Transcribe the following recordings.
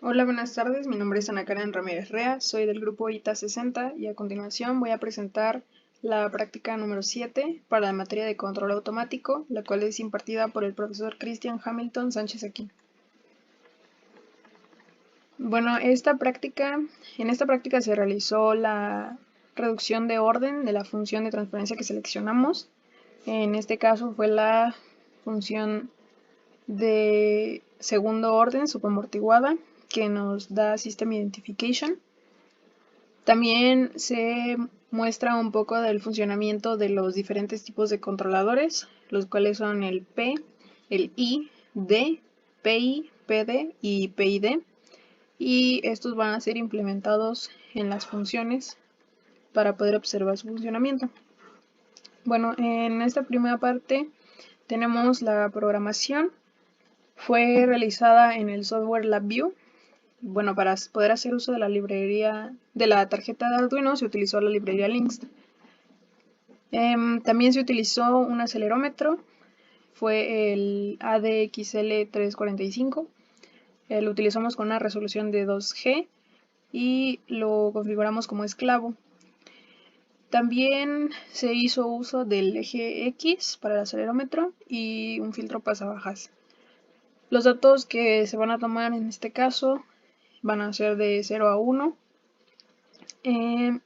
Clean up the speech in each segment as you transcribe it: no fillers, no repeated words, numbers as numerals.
Hola, buenas tardes. Mi nombre es Ana Karen Ramírez Rea, soy del grupo ITA 60 y a continuación voy a presentar la práctica número 7 para la materia de control automático, la cual es impartida por el profesor Cristian Hamilton Sánchez Aquín. Bueno, en esta práctica se realizó la reducción de orden de la función de transferencia que seleccionamos. En este caso fue la función de segundo orden subamortiguada que nos da System Identification. También se muestra un poco del funcionamiento de los diferentes tipos de controladores, los cuales son el P, el I, D, PI, PD y PID, y estos van a ser implementados en las funciones para poder observar su funcionamiento. Bueno, en esta primera parte tenemos la programación. Fue realizada en el software LabVIEW. Bueno, para poder hacer uso de la librería de la tarjeta de Arduino se utilizó la librería Linxt. También se utilizó un acelerómetro, fue el ADXL345. Lo utilizamos con una resolución de 2G y lo configuramos como esclavo. También se hizo uso del eje X para el acelerómetro y un filtro pasabajas. Los datos que se van a tomar en este caso van a ser de 0 a 1. En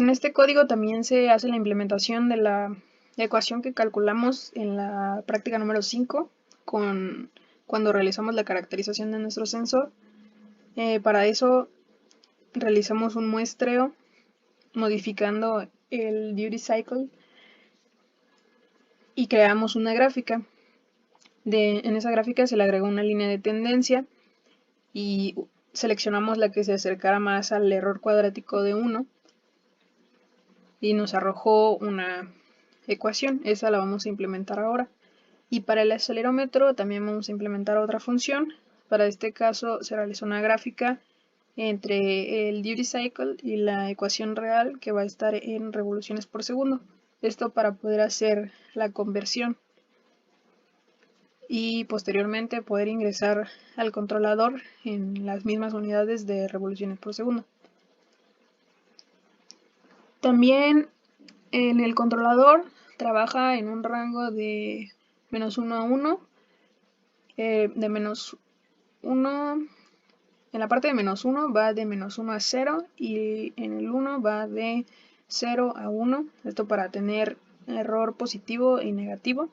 este código también se hace la implementación de la ecuación que calculamos en la práctica número 5 cuando realizamos la caracterización de nuestro sensor. Para eso realizamos un muestreo modificando el duty cycle y creamos una gráfica. En esa gráfica se le agregó una línea de tendencia y seleccionamos la que se acercara más al error cuadrático de 1 y nos arrojó una ecuación. Esa la vamos a implementar ahora. Y para el acelerómetro también vamos a implementar otra función. Para este caso se realizó una gráfica entre el duty cycle y la ecuación real que va a estar en revoluciones por segundo. Esto para poder hacer la conversión y posteriormente poder ingresar al controlador en las mismas unidades de revoluciones por segundo. También en el controlador trabaja en un rango de -1 a 1, de -1, en la parte de -1 va de -1 a 0 y en el 1 va de 0 a 1, esto para tener error positivo y negativo.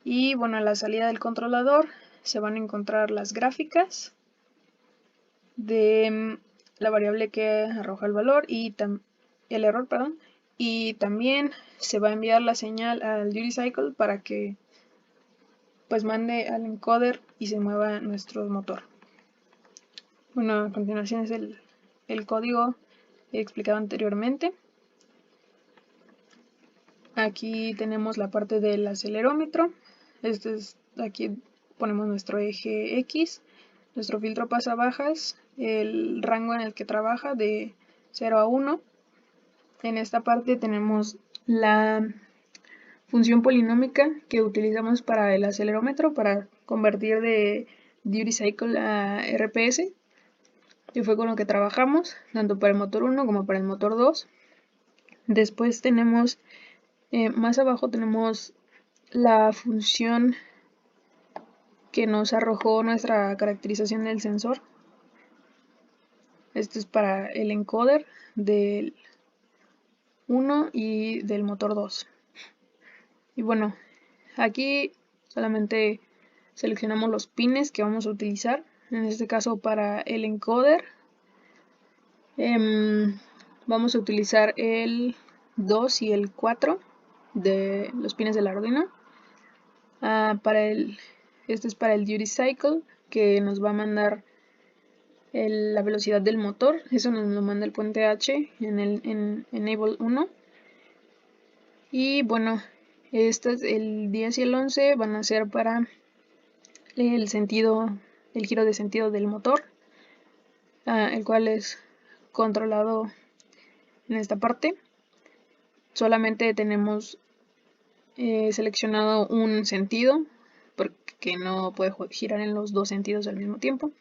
Y bueno, a la salida del controlador se van a encontrar las gráficas de la variable que arroja el valor y el error, perdón, y también se va a enviar la señal al duty cycle para que pues mande al encoder y se mueva nuestro motor. Bueno, a continuación es el código explicado anteriormente. Aquí tenemos la parte del acelerómetro. Aquí ponemos nuestro eje X, nuestro filtro pasabajas, el rango en el que trabaja de 0 a 1. En esta parte tenemos la función polinómica que utilizamos para el acelerómetro para convertir de duty cycle a RPS, que fue con lo que trabajamos tanto para el motor 1 como para el motor 2. Después tenemos más abajo tenemos la función que nos arrojó nuestra caracterización del sensor. Esto es para el encoder del 1 y del motor 2. Y bueno, aquí solamente seleccionamos los pines que vamos a utilizar. En este caso para el encoder vamos a utilizar el 2 y el 4 de los pines del Arduino. Este es para el duty cycle, que nos va a mandar la velocidad del motor. Eso nos lo manda el puente H en enable 1. Y bueno, el 10 y el 11 van a ser para el giro de sentido del motor, el cual es controlado en esta parte. Solamente tenemos seleccionado un sentido, porque que no puede girar en los dos sentidos al mismo tiempo.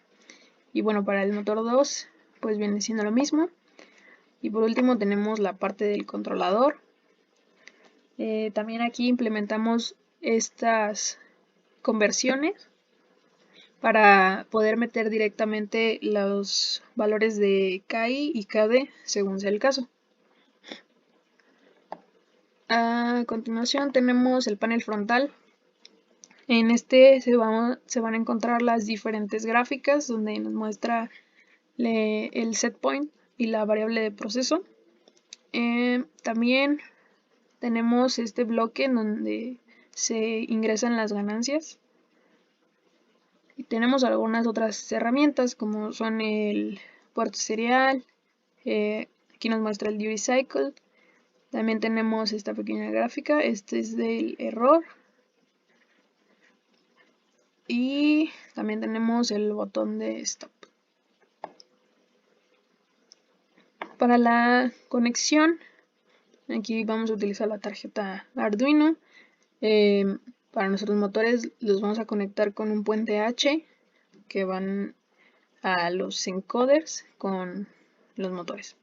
Y bueno, para el motor 2 pues viene siendo lo mismo. Y por último tenemos la parte del controlador. También aquí implementamos estas conversiones para poder meter directamente los valores de KI y KD según sea el caso. A continuación tenemos el panel frontal. En este se van a encontrar las diferentes gráficas donde nos muestra el set point y la variable de proceso. También tenemos este bloque en donde se ingresan las ganancias. Y tenemos algunas otras herramientas como son el puerto serial. Aquí nos muestra el duty cycle. También tenemos esta pequeña gráfica. Este es del error. Y también tenemos el botón de stop. Para la conexión, aquí vamos a utilizar la tarjeta Arduino. Para nuestros motores los vamos a conectar con un puente H que van a los encoders con los motores.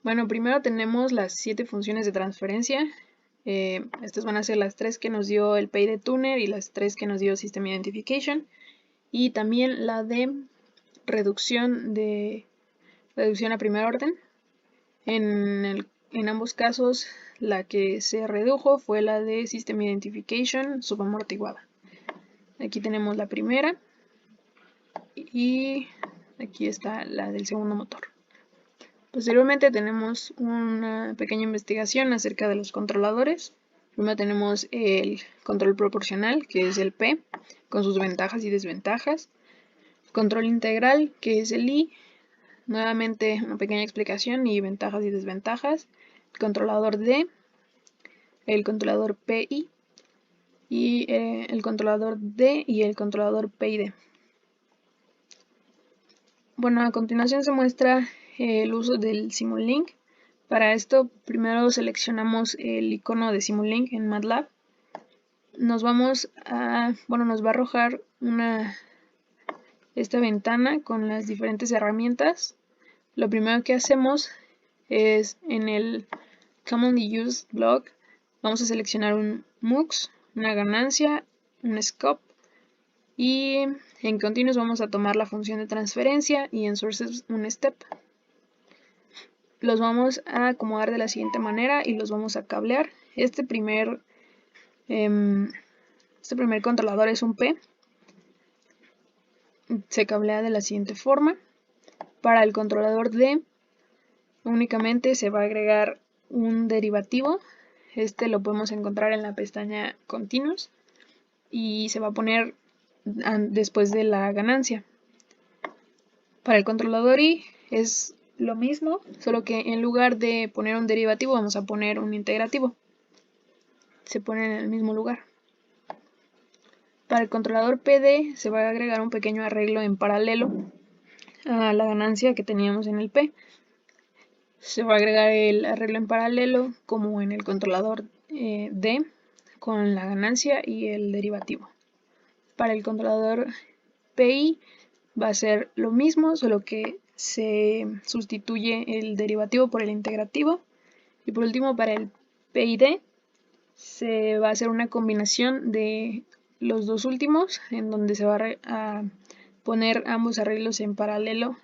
Bueno, primero tenemos las 7 funciones de transferencia. Estas van a ser las 3 que nos dio el PID Tuner y las 3 que nos dio System Identification. Y también la de reducción a primer orden. En ambos casos, la que se redujo fue la de System Identification subamortiguada. Aquí tenemos la primera y aquí está la del segundo motor. Posteriormente tenemos una pequeña investigación acerca de los controladores. Primero tenemos el control proporcional, que es el P, con sus ventajas y desventajas. Control integral, que es el I. Nuevamente una pequeña explicación y ventajas y desventajas. El controlador D, el controlador PI y el controlador D y el controlador PID. Bueno, a continuación se muestra el uso del Simulink. Para esto primero seleccionamos el icono de Simulink en MATLAB. Nos va a arrojar esta ventana con las diferentes herramientas. Lo primero que hacemos es en el Commonly Used block vamos a seleccionar un MUX, una ganancia, un scope y en Continuous vamos a tomar la función de transferencia y en Sources un step. Los vamos a acomodar de la siguiente manera y los vamos a cablear. Este primer controlador es un P. Se cablea de la siguiente forma. Para el controlador D únicamente se va a agregar un derivativo. Este lo podemos encontrar en la pestaña Continuous y se va a poner después de la ganancia. Para el controlador I es lo mismo, solo que en lugar de poner un derivativo vamos a poner un integrativo. Se pone en el mismo lugar. Para el controlador PD se va a agregar un pequeño arreglo en paralelo a la ganancia que teníamos en el P. Se va a agregar el arreglo en paralelo como en el controlador D con la ganancia y el derivativo. Para el controlador PI va a ser lo mismo, solo que se sustituye el derivativo por el integrativo. Y por último, para el PID se va a hacer una combinación de los dos últimos, en donde se va a poner ambos arreglos en paralelo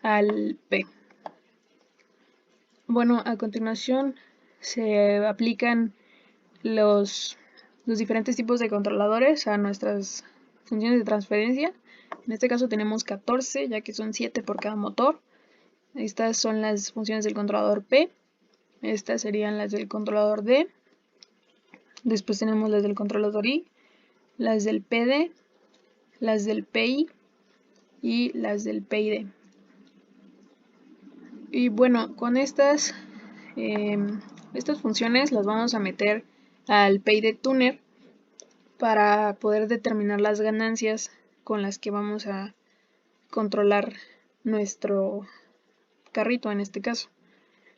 al P. Bueno, a continuación se aplican los diferentes tipos de controladores a nuestras funciones de transferencia. En este caso tenemos 14, ya que son 7 por cada motor. Estas son las funciones del controlador P. Estas serían las del controlador D. Después tenemos las del controlador I, las del PD, las del PI y las del PID. Y bueno, con estas funciones las vamos a meter al PID Tuner para poder determinar las ganancias con las que vamos a controlar nuestro carrito en este caso.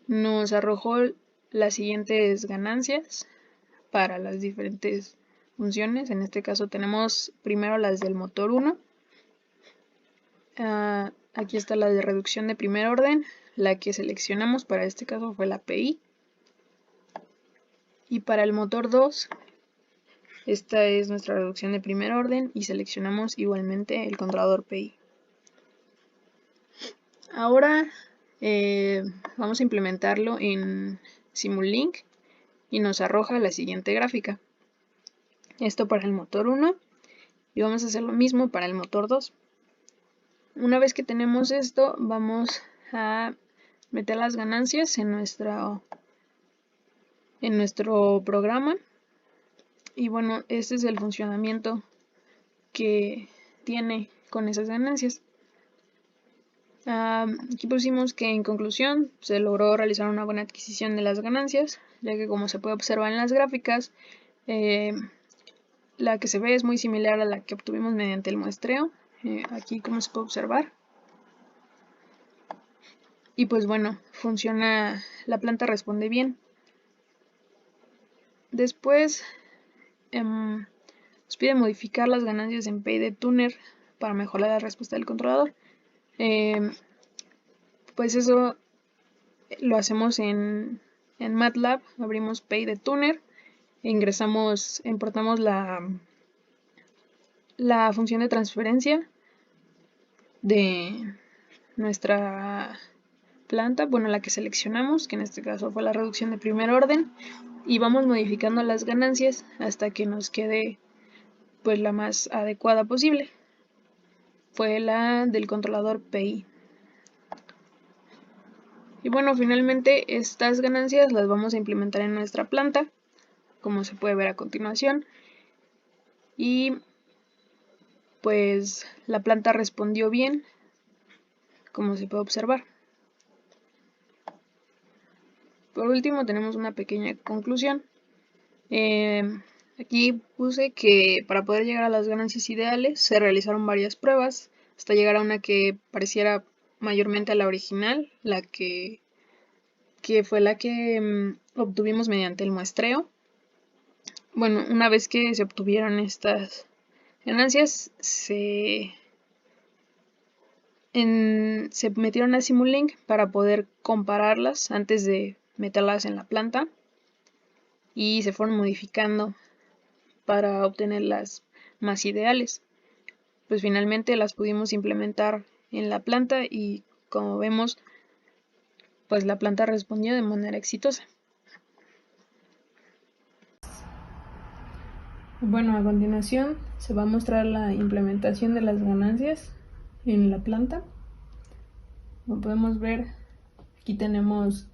Nos arrojó las siguientes ganancias para las diferentes funciones. En este caso tenemos primero las del motor 1. Aquí está la de reducción de primer orden. La que seleccionamos para este caso fue la PI. Y para el motor 2, esta es nuestra reducción de primer orden y seleccionamos igualmente el controlador PI. Ahora vamos a implementarlo en Simulink y nos arroja la siguiente gráfica. Esto para el motor 1 y vamos a hacer lo mismo para el motor 2. Una vez que tenemos esto, vamos a meter las ganancias en nuestro programa. Y bueno, este es el funcionamiento que tiene con esas ganancias. Aquí pusimos que en conclusión se logró realizar una buena adquisición de las ganancias, ya que como se puede observar en las gráficas, la que se ve es muy similar a la que obtuvimos mediante el muestreo, aquí como se puede observar. Y pues bueno, funciona, la planta responde bien. Después nos pide modificar las ganancias en PIDTuner para mejorar la respuesta del controlador. Pues eso lo hacemos en MATLAB, abrimos PIDTuner, importamos la función de transferencia de nuestra planta, bueno, la que seleccionamos, que en este caso fue la reducción de primer orden, y vamos modificando las ganancias hasta que nos quede pues la más adecuada posible. Fue la del controlador PI. Y bueno, finalmente estas ganancias las vamos a implementar en nuestra planta, como se puede ver a continuación. Y pues la planta respondió bien, como se puede observar. Por último tenemos una pequeña conclusión. Aquí puse que para poder llegar a las ganancias ideales se realizaron varias pruebas hasta llegar a una que pareciera mayormente a la original, la que fue la que obtuvimos mediante el muestreo. Bueno, una vez que se obtuvieron estas ganancias, se metieron a Simulink para poder compararlas antes de meterlas en la planta y se fueron modificando para obtener las más ideales. Pues finalmente las pudimos implementar en la planta y como vemos, pues la planta respondió de manera exitosa. Bueno, a continuación se va a mostrar la implementación de las ganancias en la planta. Como podemos ver, aquí tenemos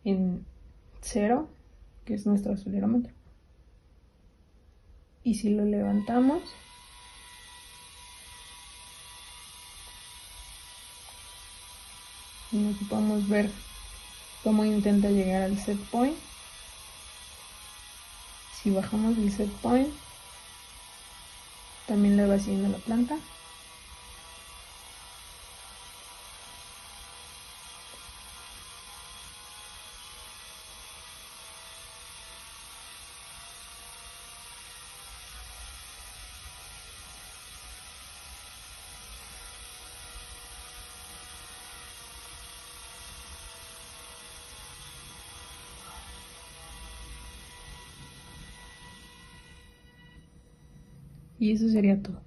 en 0, que es nuestro acelerómetro. Y si lo levantamos, aquí podemos ver cómo intenta llegar al set point. Si bajamos el set point, también le va siguiendo la planta. Y eso sería todo.